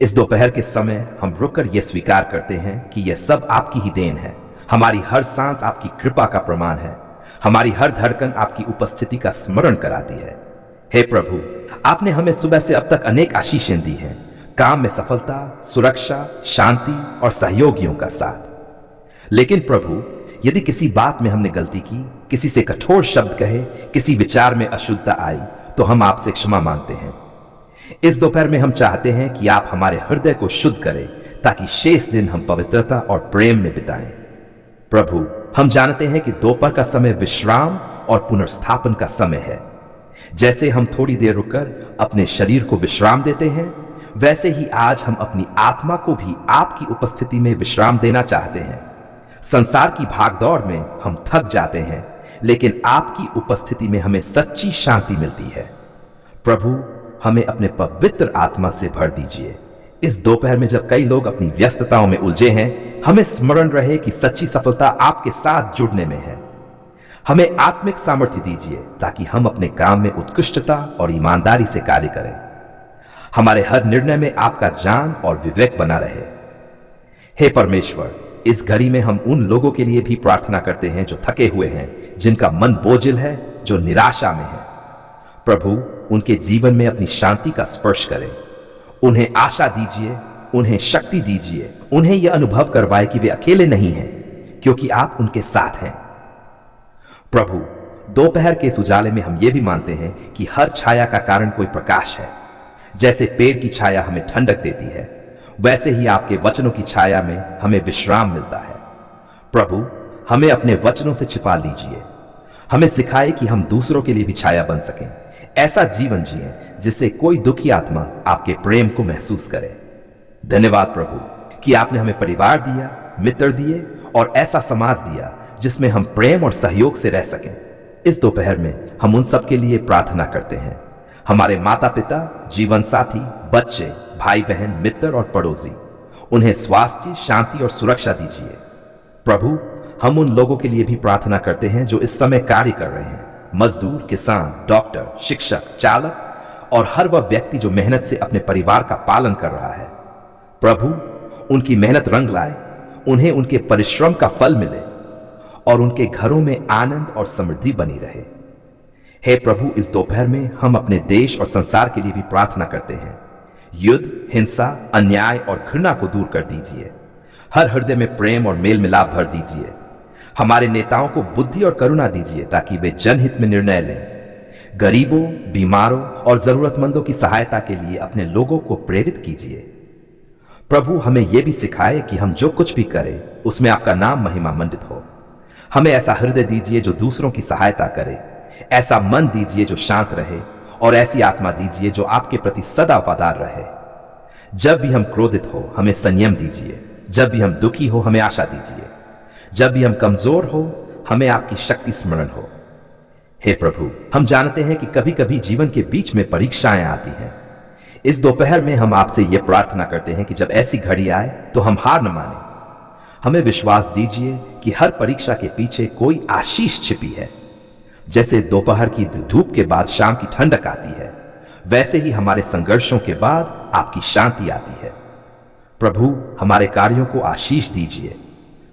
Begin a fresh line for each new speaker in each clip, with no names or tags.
इस दोपहर के समय हम रुककर यह स्वीकार करते हैं कि यह सब आपकी ही देन है। हमारी हर सांस आपकी कृपा का प्रमाण है। हमारी हर धड़कन आपकी उपस्थिति का स्मरण कराती है। हे प्रभु, आपने हमें सुबह से अब तक अनेक आशीषें दी हैं। काम में सफलता, सुरक्षा, शांति और सहयोगियों का साथ। लेकिन प्रभु, यदि किसी बात में हमने गलती की, किसी से कठोर शब्द कहे, किसी विचार में अशुद्धता आई, तो हम आपसे क्षमा मांगते हैं। इस दोपहर में हम चाहते हैं कि आप हमारे हृदय को शुद्ध करें, ताकि शेष दिन हम पवित्रता और प्रेम में बिताएं। प्रभु, हम जानते हैं कि दोपहर का समय विश्राम और पुनर्स्थापन का समय है। जैसे हम थोड़ी देर रुककर अपने शरीर को विश्राम देते हैं, वैसे ही आज हम अपनी आत्मा को भी आपकी उपस्थिति में विश्राम देना चाहते हैं। संसार की भागदौड़ में हम थक जाते हैं, लेकिन आपकी उपस्थिति में हमें सच्ची शांति मिलती है। प्रभु, हमें अपने पवित्र आत्मा से भर दीजिए। इस दोपहर में जब कई लोग अपनी व्यस्तताओं में उलझे हैं, हमें स्मरण रहे कि सच्ची सफलता आपके साथ जुड़ने में है। हमें आत्मिक सामर्थ्य दीजिए ताकि हम अपने काम में उत्कृष्टता और ईमानदारी से कार्य करें। हमारे हर निर्णय में आपका ज्ञान और विवेक बना रहे। हे परमेश्वर, इस घड़ी में हम उन लोगों के लिए भी प्रार्थना करते हैं जो थके हुए हैं, जिनका मन बोझिल है, जो निराशा में है। प्रभु, उनके जीवन में अपनी शांति का स्पर्श करें। उन्हें आशा दीजिए, उन्हें शक्ति दीजिए, उन्हें यह अनुभव करवाए कि वे अकेले नहीं हैं, क्योंकि आप उनके साथ हैं। प्रभु, दोपहर के इस उजाले में हम ये भी मानते हैं कि हर छाया का कारण कोई प्रकाश है। जैसे पेड़ की छाया हमें ठंडक देती है, वैसे ही आपके वचनों की छाया में हमें विश्राम मिलता है। प्रभु, हमें अपने वचनों से छिपा लीजिए। हमें सिखाए कि हम दूसरों के लिए भी छाया बन सकें। ऐसा जीवन जिए जिससे कोई दुखी आत्मा आपके प्रेम को महसूस करे। धन्यवाद प्रभु कि आपने हमें परिवार दिया, मित्र दिए और ऐसा समाज दिया जिसमें हम प्रेम और सहयोग से रह सकें। इस दोपहर में हम उन सब के लिए प्रार्थना करते हैं। हमारे माता पिता, जीवन साथी, बच्चे, भाई बहन, मित्र और पड़ोसी, उन्हें स्वास्थ्य, शांति और सुरक्षा दीजिए। प्रभु, हम उन लोगों के लिए भी प्रार्थना करते हैं जो इस समय कार्य कर रहे हैं। मजदूर, किसान, डॉक्टर, शिक्षक, चालक और हर वह व्यक्ति जो मेहनत से अपने परिवार का पालन कर रहा है। प्रभु, उनकी मेहनत रंग लाए, उन्हें उनके परिश्रम का फल मिले और उनके घरों में आनंद और समृद्धि बनी रहे। हे प्रभु, इस दोपहर में हम अपने देश और संसार के लिए भी प्रार्थना करते हैं। युद्ध, हिंसा, अन्याय और घृणा को दूर कर दीजिए। हर हृदय में प्रेम और मेल मिलाप भर दीजिए। हमारे नेताओं को बुद्धि और करुणा दीजिए ताकि वे जनहित में निर्णय लें। गरीबों, बीमारों और जरूरतमंदों की सहायता के लिए अपने लोगों को प्रेरित कीजिए। प्रभु, हमें यह भी सिखाए कि हम जो कुछ भी करें उसमें आपका नाम महिमा मंडित हो। हमें ऐसा हृदय दीजिए जो दूसरों की सहायता करे, ऐसा मन दीजिए जो शांत रहे और ऐसी आत्मा दीजिए जो आपके प्रति सदा वफादार रहे। जब भी हम क्रोधित हो, हमें संयम दीजिए। जब भी हम दुखी हो, हमें आशा दीजिए। जब भी हम कमजोर हो, हमें आपकी शक्ति स्मरण हो। हे प्रभु, हम जानते हैं कि कभी कभी जीवन के बीच में परीक्षाएं आती हैं। इस दोपहर में हम आपसे यह प्रार्थना करते हैं कि जब ऐसी घड़ी आए तो हम हार न माने। हमें विश्वास दीजिए कि हर परीक्षा के पीछे कोई आशीष छिपी है। जैसे दोपहर की धूप के बाद शाम की ठंडक आती है, वैसे ही हमारे संघर्षों के बाद आपकी शांति आती है। प्रभु, हमारे कार्यों को आशीष दीजिए।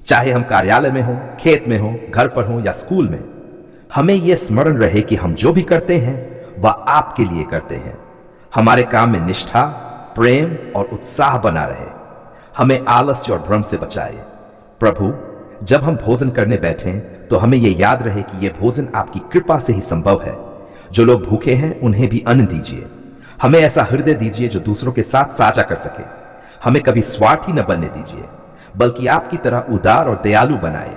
चाहे हम कार्यालय में हो, खेत में हो, घर पर हो या स्कूल में, हमें यह स्मरण रहे कि हम जो भी करते हैं वह आपके लिए करते हैं। हमारे काम में निष्ठा, प्रेम और उत्साह बना रहे। हमें आलस्य और भ्रम से बचाए। प्रभु, जब हम भोजन करने बैठें तो हमें यह याद रहे कि यह भोजन आपकी कृपा से ही संभव है। जो लोग भूखे हैं उन्हें भी अन्न दीजिए। हमें ऐसा हृदय दीजिए जो दूसरों के साथ साझा कर सके। हमें कभी स्वार्थी न बनने दीजिए, बल्कि आपकी तरह उदार और दयालु बनाए।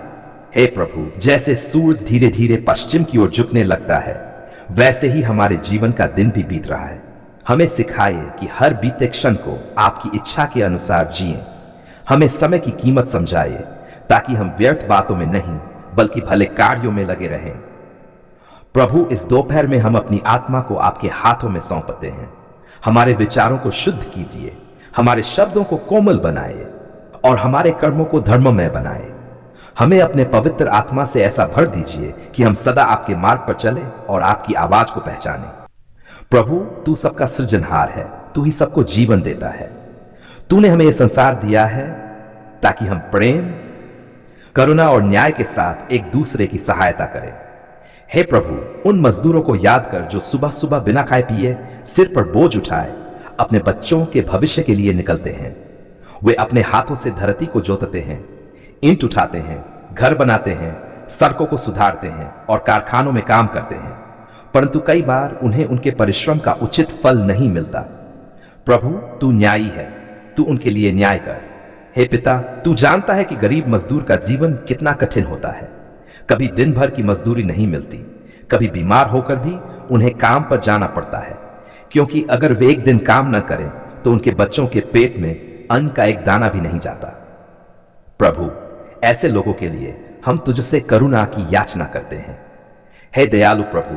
हे प्रभु, जैसे सूरज धीरे धीरे पश्चिम की ओर झुकने लगता है, वैसे ही हमारे जीवन का दिन भी बीत रहा है। हमें सिखाइए कि हर बीते क्षण को आपकी इच्छा के अनुसार जिएं। हमें समय की कीमत समझाइए ताकि हम व्यर्थ बातों में नहीं बल्कि भले कार्यों में लगे रहें। प्रभु, इस दोपहर में हम अपनी आत्मा को आपके हाथों में सौंपते हैं। हमारे विचारों को शुद्ध कीजिए, हमारे शब्दों को कोमल बनाए और हमारे कर्मों को धर्ममय बनाए। हमें अपने पवित्र आत्मा से ऐसा भर दीजिए कि हम सदा आपके मार्ग पर चले और आपकी आवाज को पहचानें। प्रभु, तू सबका सृजनहार है, तू ही सबको जीवन देता है। तूने हमें यह संसार दिया है ताकि हम प्रेम, करुणा और न्याय के साथ एक दूसरे की सहायता करें। हे प्रभु, उन मजदूरों को याद कर जो सुबह सुबह बिना खाए पिए, सिर पर बोझ उठाए अपने बच्चों के भविष्य के लिए निकलते हैं। वे अपने हाथों से धरती को जोतते हैं, ईंट उठाते हैं, घर बनाते हैं, सड़कों को सुधारते हैं और कारखानों में काम करते हैं, परंतु कई बार उन्हें उनके परिश्रम का उचित फल नहीं मिलता। प्रभु, तू न्यायी है, तू उनके लिए न्याय कर। हे पिता, तू जानता है कि गरीब मजदूर का जीवन कितना कठिन होता है। कभी दिन भर की मजदूरी नहीं मिलती, कभी बीमार होकर भी उन्हें काम पर जाना पड़ता है, क्योंकि अगर वे एक दिन काम न करें तो उनके बच्चों के पेट में अन्न का एक दाना भी नहीं जाता। प्रभु, ऐसे लोगों के लिए हम तुझसे करुणा की याचना करते हैं। हे दयालु प्रभु,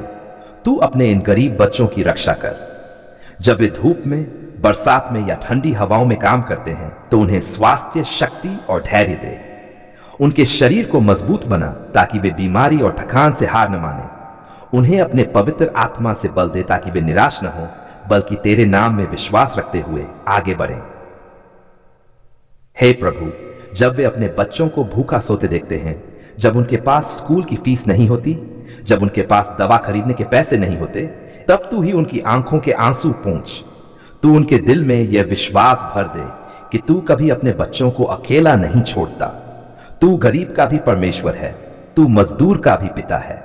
तू अपने इन गरीब बच्चों की रक्षा कर। जब वे धूप में, बरसात में या ठंडी हवाओं में काम करते हैं तो उन्हें स्वास्थ्य, शक्ति और धैर्य दे। उनके शरीर को मजबूत बना ताकि वे बीमारी और थकान से हार न माने। उन्हें अपने पवित्र आत्मा से बल दे ताकि वे निराश न हो, बल्कि तेरे नाम में विश्वास रखते हुए आगे बढ़ें। हे प्रभु, जब वे अपने बच्चों को भूखा सोते देखते हैं, जब उनके पास स्कूल की फीस नहीं होती, जब उनके पास दवा खरीदने के पैसे नहीं होते, तब तू ही उनकी आंखों के आंसू पोंछ। तू उनके दिल में यह विश्वास भर दे कि तू कभी अपने बच्चों को अकेला नहीं छोड़ता। तू गरीब का भी परमेश्वर है, तू मजदूर का भी पिता है।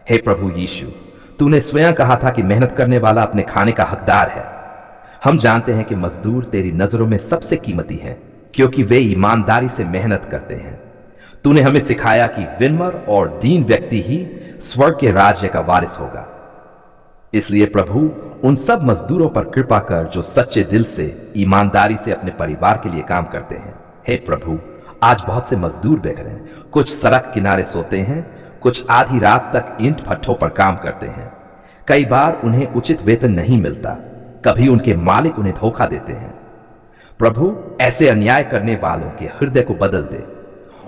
हे प्रभु यीशु, तूने स्वयं कहा था कि मेहनत करने वाला अपने खाने का हकदार है। हम जानते हैं कि मजदूर तेरी नजरों में सबसे कीमती हैं, क्योंकि वे ईमानदारी से मेहनत करते हैं। तूने हमें सिखाया कि विनम्र और दीन व्यक्ति ही स्वर्ग के राज्य का वारिस होगा। इसलिए प्रभु, उन सब मजदूरों पर कृपा कर जो सच्चे दिल से, ईमानदारी से अपने परिवार के लिए काम करते हैं। हे प्रभु, आज बहुत से मजदूर बेघर हैं। कुछ सड़क किनारे सोते हैं, कुछ आधी रात तक ईंट भट्ठों पर काम करते हैं। कई बार उन्हें उचित वेतन नहीं मिलता, कभी उनके मालिक उन्हें धोखा देते हैं। प्रभु, ऐसे अन्याय करने वालों के हृदय को बदल दे,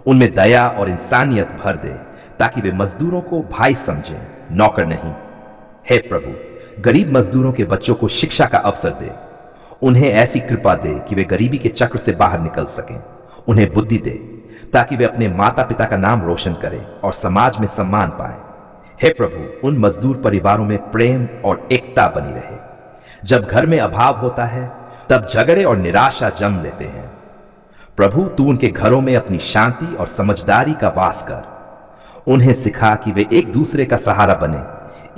उनमें दया और इंसानियत भर दे, ताकि वे मजदूरों को भाई समझें, नौकर नहीं। हे प्रभु, गरीब मजदूरों के बच्चों को शिक्षा का अवसर दे। उन्हें ऐसी कृपा दे कि वे गरीबी के चक्र से बाहर निकल सकें। उन्हें बुद्धि दे ताकि वे अपने माता पिता का नाम रोशन करें और समाज में सम्मान पाएं। हे प्रभु, उन मजदूर परिवारों में प्रेम और एकता बनी रहे। जब घर में अभाव होता है तब झगड़े और निराशा जन्म लेते हैं। प्रभु, तू उनके घरों में अपनी शांति और समझदारी का वास कर। उन्हें सिखा कि वे एक दूसरे का सहारा बने,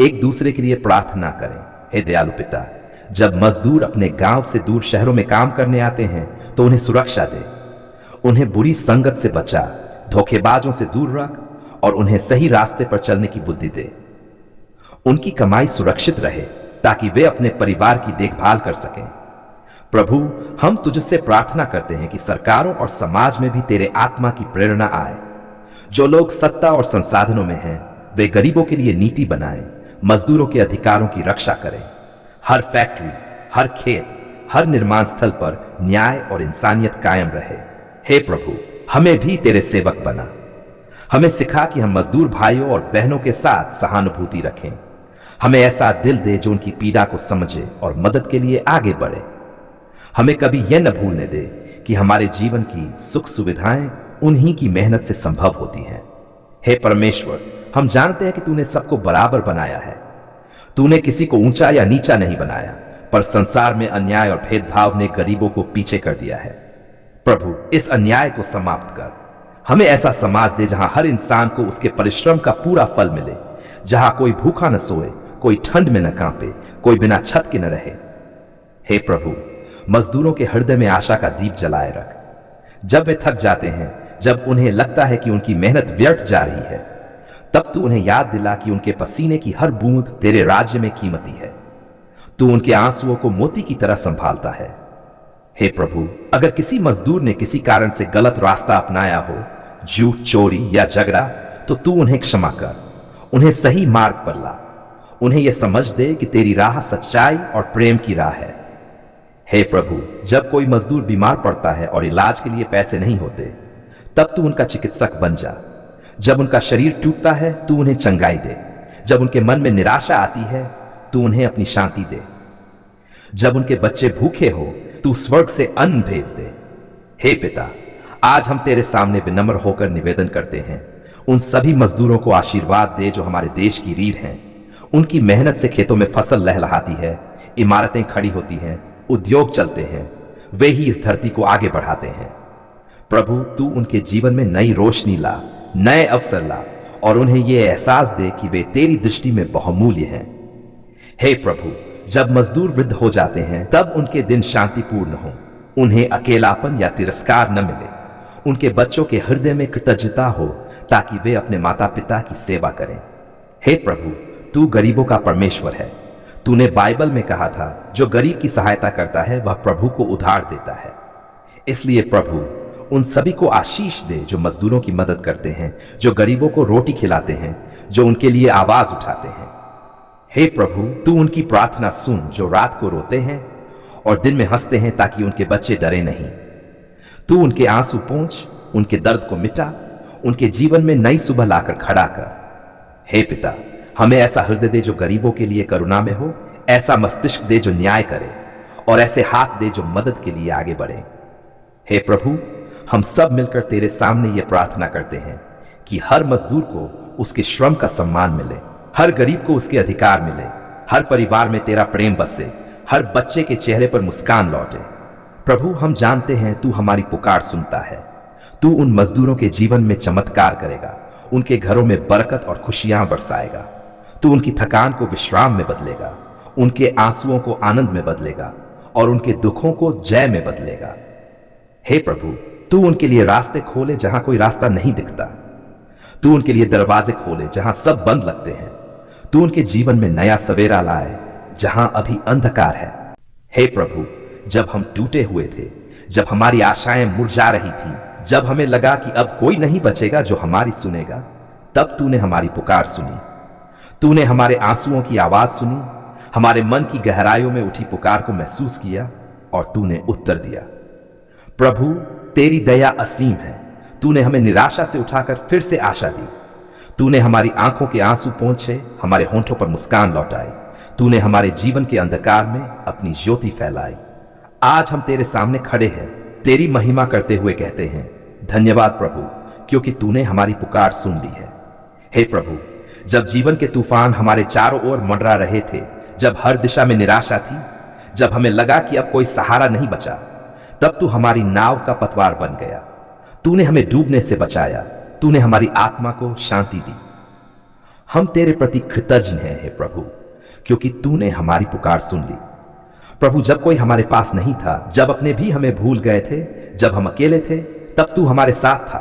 एक दूसरे के लिए प्रार्थना करें। हे दयालु पिता, जब मजदूर अपने गांव से दूर शहरों में काम करने आते हैं तो उन्हें सुरक्षा दे। उन्हें बुरी संगत से बचा, धोखेबाजों से दूर रख और उन्हें सही रास्ते पर चलने की बुद्धि दे। उनकी कमाई सुरक्षित रहे ताकि वे अपने परिवार की देखभाल कर सकें। प्रभु, हम तुझसे प्रार्थना करते हैं कि सरकारों और समाज में भी तेरे आत्मा की प्रेरणा आए। जो लोग सत्ता और संसाधनों में हैं, वे गरीबों के लिए नीति बनाएं, मजदूरों के अधिकारों की रक्षा करें। हर फैक्ट्री, हर खेत, हर निर्माण स्थल पर न्याय और इंसानियत कायम रहे। हे प्रभु, हमें भी तेरे सेवक बना। हमें सिखा कि हम मजदूर भाइयों और बहनों के साथ सहानुभूति रखें। हमें ऐसा दिल दे जो उनकी पीड़ा को समझे और मदद के लिए आगे बढ़े। हमें कभी यह न भूलने दे कि हमारे जीवन की सुख सुविधाएं उन्हीं की मेहनत से संभव होती हैं। हे परमेश्वर, हम जानते हैं कि तूने सबको बराबर बनाया है। तूने किसी को ऊंचा या नीचा नहीं बनाया, पर संसार में अन्याय और भेदभाव ने गरीबों को पीछे कर दिया है। प्रभु, इस अन्याय को समाप्त कर। हमें ऐसा समाज दे जहां हर इंसान को उसके परिश्रम का पूरा फल मिले, जहां कोई भूखा न सोए, कोई ठंड में न कांपे, कोई बिना छत के न रहे। हे प्रभु, मजदूरों के हृदय में आशा का दीप जलाए रख। जब वे थक जाते हैं, जब उन्हें लगता है कि उनकी मेहनत व्यर्थ जा रही है, तब तू उन्हें याद दिला कि उनके पसीने की हर बूंद तेरे राज्य में कीमती है। तू उनके आंसुओं को मोती की तरह संभालता है। हे प्रभु, अगर किसी मजदूर ने किसी कारण से गलत रास्ता अपनाया हो, झूठ, चोरी या झगड़ा, तो तू उन्हें क्षमा कर, उन्हें सही मार्ग पर ला। उन्हें यह समझ दे कि तेरी राह सच्चाई और प्रेम की राह है। हे प्रभु, जब कोई मजदूर बीमार पड़ता है और इलाज के लिए पैसे नहीं होते, तब तू उनका चिकित्सक बन जा। जब उनका शरीर टूटता है, तू उन्हें चंगाई दे। जब उनके मन में निराशा आती है, तू उन्हें अपनी शांति दे। जब उनके बच्चे भूखे हो तू स्वर्ग से अन्न भेज दे। हे पिता, आज हम तेरे सामने विनम्र होकर निवेदन करते हैं, उन सभी मजदूरों को आशीर्वाद दे जो हमारे देश की रीढ़ हैं। उनकी मेहनत से खेतों में फसल लहलहाती है, इमारतें खड़ी होती हैं, उद्योग चलते हैं, वे ही इस धरती को आगे बढ़ाते हैं। प्रभु, तू उनके जीवन में नई रोशनी ला, नए अवसर ला और उन्हें यह एहसास दे कि वे तेरी दृष्टि में बहुमूल्य हैं। हे प्रभु, जब मजदूर वृद्ध हो जाते हैं तब उनके दिन शांतिपूर्ण हो, उन्हें अकेलापन या तिरस्कार न मिले, उनके बच्चों के हृदय में कृतज्ञता हो ताकि वे अपने माता पिता की सेवा करें। हे प्रभु, तू गरीबों का परमेश्वर है। तूने बाइबल में कहा था, जो गरीब की सहायता करता है वह प्रभु को उधार देता है। इसलिए प्रभु, उन सभी को आशीष दे जो मजदूरों की मदद करते हैं, जो गरीबों को रोटी खिलाते हैं, जो उनके लिए आवाज उठाते हैं। हे प्रभु, तू उनकी प्रार्थना सुन जो रात को रोते हैं और दिन में हंसते हैं ताकि उनके बच्चे डरे नहीं। तू उनके आंसू पोंछ, उनके दर्द को मिटा, उनके जीवन में नई सुबह लाकर खड़ा कर। हे पिता, हमें ऐसा हृदय दे जो गरीबों के लिए करुणा में हो, ऐसा मस्तिष्क दे जो न्याय करे और ऐसे हाथ दे जो मदद के लिए आगे बढ़े। हे प्रभु, हम सब मिलकर तेरे सामने ये प्रार्थना करते हैं कि हर मजदूर को उसके श्रम का सम्मान मिले, हर गरीब को उसके अधिकार मिले, हर परिवार में तेरा प्रेम बसे, हर बच्चे के चेहरे पर मुस्कान लौटे। प्रभु, हम जानते हैं तू हमारी पुकार सुनता है। तू उन मजदूरों के जीवन में चमत्कार करेगा, उनके घरों में बरकत और खुशियां बरसाएगा। तू उनकी थकान को विश्राम में बदलेगा, उनके आंसुओं को आनंद में बदलेगा और उनके दुखों को जय में बदलेगा। हे प्रभु, तू उनके लिए रास्ते खोले जहां कोई रास्ता नहीं दिखता। तू उनके लिए दरवाजे खोले जहां सब बंद लगते हैं। तू उनके जीवन में नया सवेरा लाए जहां अभी अंधकार है। हे प्रभु, जब हम टूटे हुए थे, जब हमारी आशाएं मुरझा रही थी, जब हमें लगा कि अब कोई नहीं बचेगा जो हमारी सुनेगा, तब तूने हमारी पुकार सुनी। तूने हमारे आंसुओं की आवाज सुनी, हमारे मन की गहराइयों में उठी पुकार को महसूस किया और तूने उत्तर दिया। प्रभु, तेरी दया असीम है। तूने हमें निराशा से उठाकर फिर से आशा दी। तूने हमारी आंखों के आंसू पोंछे, हमारे होंठों पर मुस्कान लौटाई। तूने हमारे जीवन के अंधकार में अपनी ज्योति फैलाई। आज हम तेरे सामने खड़े हैं, तेरी महिमा करते हुए कहते हैं, धन्यवाद प्रभु, क्योंकि तूने हमारी पुकार सुन ली है। हे प्रभु, जब जीवन के तूफान हमारे चारों ओर मंडरा रहे थे, जब हर दिशा में निराशा थी, जब हमें लगा कि अब कोई सहारा नहीं बचा, तब तू हमारी नाव का पतवार बन गया। तूने हमें डूबने से बचाया। तूने हमारी आत्मा को शांति दी। हम तेरे प्रति कृतज्ञ हैं हे प्रभु, क्योंकि तूने हमारी पुकार सुन ली। प्रभु, जब कोई हमारे पास नहीं था, जब अपने भी हमें भूल गए थे, जब हम अकेले थे, तब तू हमारे साथ था।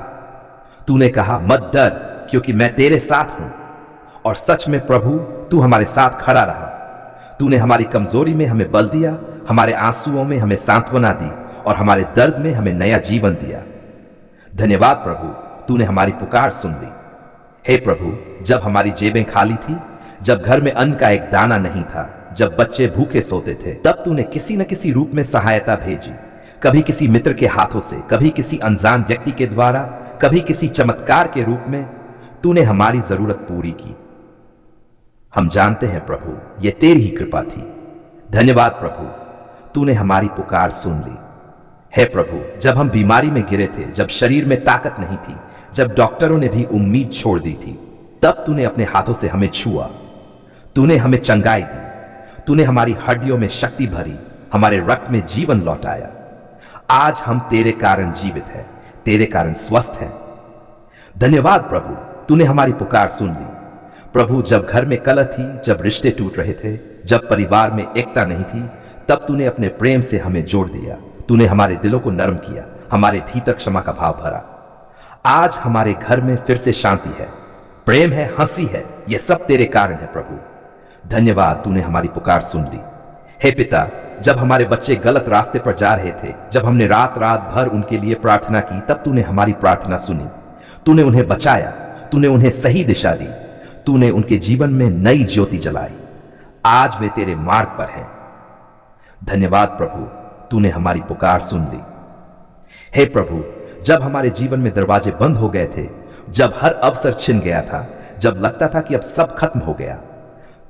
तूने कहा, मत डर, क्योंकि मैं तेरे साथ हूं। और सच में प्रभु, तू हमारे साथ खड़ा रहा। तूने हमारी कमजोरी में हमें बल दिया, हमारे आंसुओं में हमें सांत्वना दी और हमारे दर्द में हमें नया जीवन दिया। धन्यवाद प्रभु, तूने हमारी पुकार सुन ली। हे प्रभु, जब हमारी जेबें खाली थी, जब घर में अन्न का एक दाना नहीं था, जब बच्चे भूखे सोते थे, तब तूने किसी न किसी रूप में सहायता भेजी। कभी किसी मित्र के हाथों से, कभी किसी अनजान व्यक्ति के द्वारा, कभी किसी चमत्कार के रूप में तूने हमारी जरूरत पूरी की। हम जानते हैं प्रभु, ये तेरी ही कृपा थी। धन्यवाद प्रभु, तूने हमारी पुकार सुन ली। हे प्रभु, जब हम बीमारी में गिरे थे, जब शरीर में ताकत नहीं थी, जब डॉक्टरों ने भी उम्मीद छोड़ दी थी, तब तूने अपने हाथों से हमें छुआ। तूने हमें चंगाई दी। तूने हमारी हड्डियों में शक्ति भरी, हमारे रक्त में जीवन लौटाया। आज हम तेरे कारण जीवित हैं, तेरे कारण स्वस्थ हैं। धन्यवाद प्रभु, तूने हमारी पुकार सुन ली। प्रभु, जब घर में कलह थी, जब रिश्ते टूट रहे थे, जब परिवार में एकता नहीं थी, तब तूने अपने प्रेम से हमें जोड़ दिया। तूने हमारे दिलों को नरम किया, हमारे भीतर क्षमा का भाव भरा। आज हमारे घर में फिर से शांति है, प्रेम है, हंसी है। यह सब तेरे कारण है प्रभु। धन्यवाद, तूने हमारी पुकार सुन ली। हे पिता, जब हमारे बच्चे गलत रास्ते पर जा रहे थे, जब हमने रात रात भर उनके लिए प्रार्थना की, तब तूने हमारी प्रार्थना सुनी। तूने उन्हें बचाया, तूने उन्हें सही दिशा दी, तूने उनके जीवन में नई ज्योति जलाई। आज वे तेरे मार्ग पर हैं। धन्यवाद प्रभु, तूने हमारी पुकार सुन ली। हे प्रभु, जब हमारे जीवन में दरवाजे बंद हो गए थे, जब हर अवसर छिन गया था, जब लगता था कि अब सब खत्म हो गया,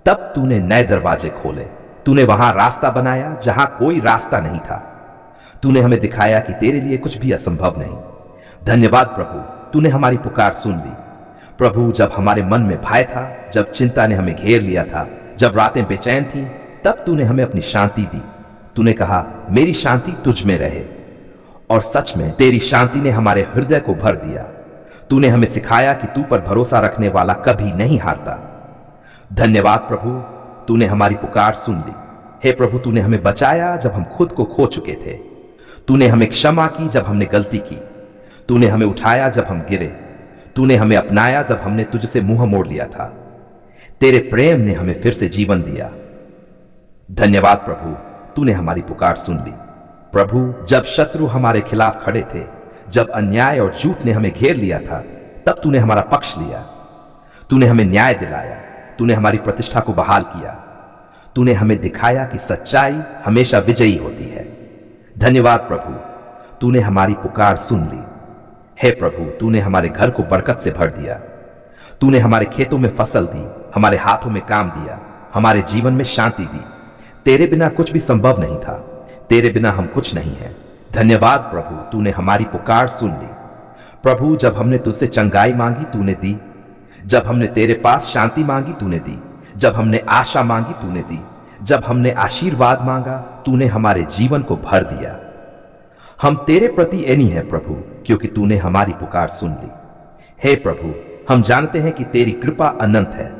तब तूने नए दरवाजे खोले। तूने वहां रास्ता बनाया जहां कोई रास्ता नहीं था। तूने हमें दिखाया कि तेरे लिए कुछ भी असंभव नहीं। धन्यवाद प्रभु, तूने हमारी पुकार सुन ली। प्रभु, जब हमारे मन में भय था, जब चिंता ने हमें घेर लिया था, जब रातें बेचैन थीं, तब तूने हमें अपनी शांति दी। तूने कहा, मेरी शांति तुझ में रहे। और सच में तेरी शांति ने हमारे हृदय को भर दिया। तूने हमें सिखाया कि तू पर भरोसा रखने वाला कभी नहीं हारता। धन्यवाद प्रभु, तूने हमारी पुकार सुन ली। हे प्रभु, तूने हमें बचाया जब हम खुद को खो चुके थे। तूने हमें क्षमा की जब हमने गलती की। तूने हमें उठाया जब हम गिरे। तूने हमें अपनाया जब हमने तुझसे मुंह मोड़ लिया था। तेरे प्रेम ने हमें फिर से जीवन दिया। धन्यवाद प्रभु, तूने हमारी पुकार सुन ली। प्रभु, जब शत्रु हमारे खिलाफ खड़े थे, जब अन्याय और झूठ ने हमें घेर लिया था, तब तूने हमारा पक्ष लिया। तूने हमें न्याय दिलाया। तूने हमारी प्रतिष्ठा को बहाल किया। तूने हमें दिखाया कि सच्चाई हमेशा विजयी होती है। धन्यवाद प्रभु, तूने हमारी पुकार सुन ली। हे प्रभु, तूने हमारे घर को बरकत से भर दिया। तूने हमारे खेतों में फसल दी, हमारे हाथों में काम दिया, हमारे जीवन में शांति दी। तेरे बिना कुछ भी संभव नहीं था। तेरे बिना हम कुछ नहीं है। धन्यवाद प्रभु, तूने हमारी पुकार सुन ली। प्रभु, जब हमने तुझसे चंगाई मांगी, तूने दी। जब हमने तेरे पास शांति मांगी, तूने दी। जब हमने आशा मांगी, तूने दी। जब हमने आशीर्वाद मांगा, तूने हमारे जीवन को भर दिया। हम तेरे प्रति ऋणी हैं प्रभु, क्योंकि तूने हमारी पुकार सुन ली। हे प्रभु, हम जानते हैं कि तेरी कृपा अनंत है।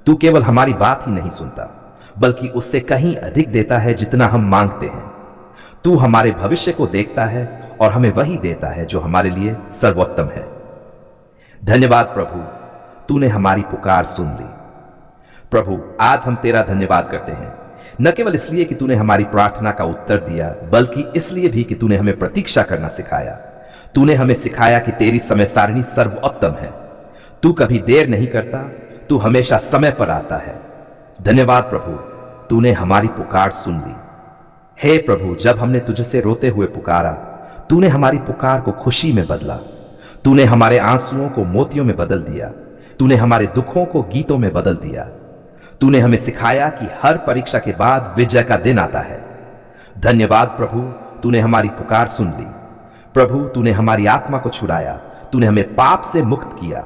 तू केवल हमारी बात ही नहीं सुनता, बल्कि उससे कहीं अधिक देता है जितना हम मांगते हैं। तू हमारे भविष्य को देखता है और हमें वही देता है जो हमारे लिए सर्वोत्तम है। धन्यवाद प्रभु, तूने हमारी पुकार सुन ली। प्रभु, आज हम तेरा धन्यवाद करते हैं, न केवल इसलिए कि तूने हमारी प्रार्थना का उत्तर दिया, बल्कि इसलिए भी कि तूने हमें प्रतीक्षा करना सिखाया। तूने हमें सिखाया कि तेरी समय सारणी सर्वोत्तम है। तू कभी देर नहीं करता, तू हमेशा समय पर आता है। धन्यवाद प्रभु, तूने हमारी पुकार सुन ली। हे प्रभु, जब हमने तुझसे रोते हुए पुकारा, तूने हमारी पुकार को खुशी में बदला। तूने हमारे आंसुओं को मोतियों में बदल दिया। तूने हमारे दुखों को गीतों में बदल दिया। तूने हमें सिखाया कि हर परीक्षा के बाद विजय का दिन आता है। धन्यवाद प्रभु, तूने हमारी पुकार सुन ली। प्रभु, तूने हमारी आत्मा को छुड़ाया। तूने हमें पाप से मुक्त किया।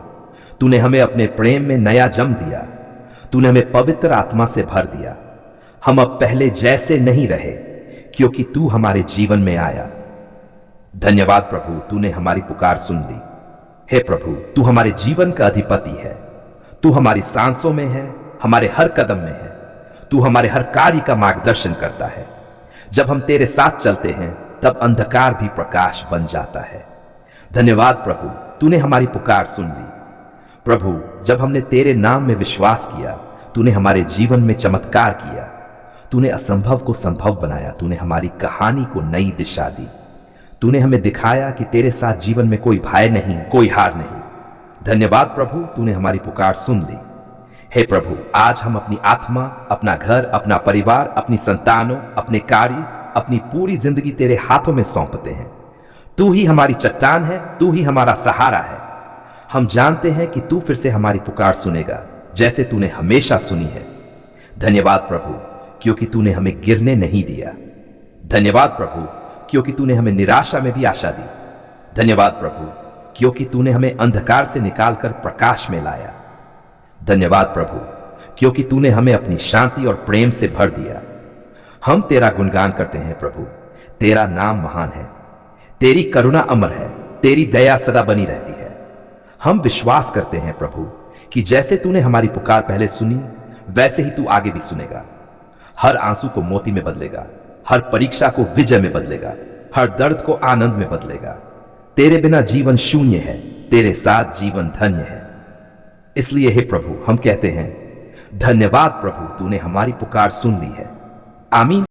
तूने हमें अपने प्रेम में नया जन्म दिया। तूने हमें पवित्र आत्मा से भर दिया। हम अब पहले जैसे नहीं रहे, क्योंकि तू हमारे जीवन में आया। धन्यवाद प्रभु, तूने हमारी पुकार सुन ली। हे प्रभु, तू हमारे जीवन का अधिपति है। तू हमारी सांसों में है, हमारे हर कदम में है। तू हमारे हर कार्य का मार्गदर्शन करता है। जब हम तेरे साथ चलते हैं, तब अंधकार भी प्रकाश बन जाता है। धन्यवाद प्रभु, तूने हमारी पुकार सुन ली। प्रभु, जब हमने तेरे नाम में विश्वास किया, तूने हमारे जीवन में चमत्कार किया। तूने असंभव को संभव बनाया। तूने हमारी कहानी को नई दिशा दी। तूने हमें दिखाया कि तेरे साथ जीवन में कोई भय नहीं, कोई हार नहीं। धन्यवाद प्रभु, तूने हमारी पुकार सुन ली। हे प्रभु, आज हम अपनी आत्मा, अपना घर, अपना परिवार, अपनी संतानों, अपने कार्य, अपनी पूरी जिंदगी तेरे हाथों में सौंपते हैं। तू ही हमारी चट्टान है, तू ही हमारा सहारा है। हम जानते हैं कि तू फिर से हमारी पुकार सुनेगा, जैसे तूने हमेशा सुनी है। धन्यवाद प्रभु, क्योंकि तूने हमें गिरने नहीं दिया। धन्यवाद प्रभु, क्योंकि तूने हमें निराशा में भी आशा दी। धन्यवाद प्रभु, क्योंकि तूने हमें अंधकार से निकालकर प्रकाश में लाया। धन्यवाद प्रभु, क्योंकि तूने हमें अपनी शांति और प्रेम से भर दिया। हम तेरा गुणगान करते हैं प्रभु। तेरा नाम महान है। तेरी करुणा अमर है। तेरी दया सदा बनी रहती है। हम विश्वास करते हैं प्रभु कि जैसे तूने हमारी पुकार पहले सुनी, वैसे ही तू आगे भी सुनेगा। हर आंसू को मोती में बदलेगा, हर परीक्षा को विजय में बदलेगा, हर दर्द को आनंद में बदलेगा। तेरे बिना जीवन शून्य है, तेरे साथ जीवन धन्य है। इसलिए हे प्रभु, हम कहते हैं धन्यवाद प्रभु, तूने हमारी पुकार सुन ली है। आमीन।